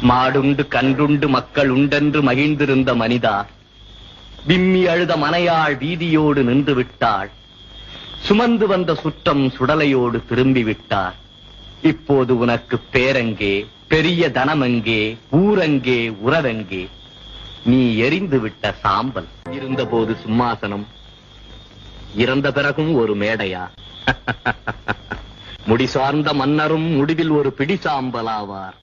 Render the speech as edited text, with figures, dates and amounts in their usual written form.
மாடுண்டு கன்றுண்டு மக்கள் உண்டென்று மகிழ்ந்திருந்த மனிதா, விம்மி அழுத மனையாள் வீதியோடு நின்று விட்டாள். சுமந்து வந்த சுற்றம் சுடலையோடு திரும்பி விட்டார். இப்போது உனக்கு பேரங்கே, பெரிய தனமெங்கே, ஊரங்கே, உறவெங்கே? நீ எரிந்து விட்ட சாம்பல். இருந்தபோது சிம்மாசனம், இறந்த பிறகும் ஒரு மேடையா? முடி சார்ந்த மன்னரும் முடிவில் ஒரு பிடி சாம்பலாவார்.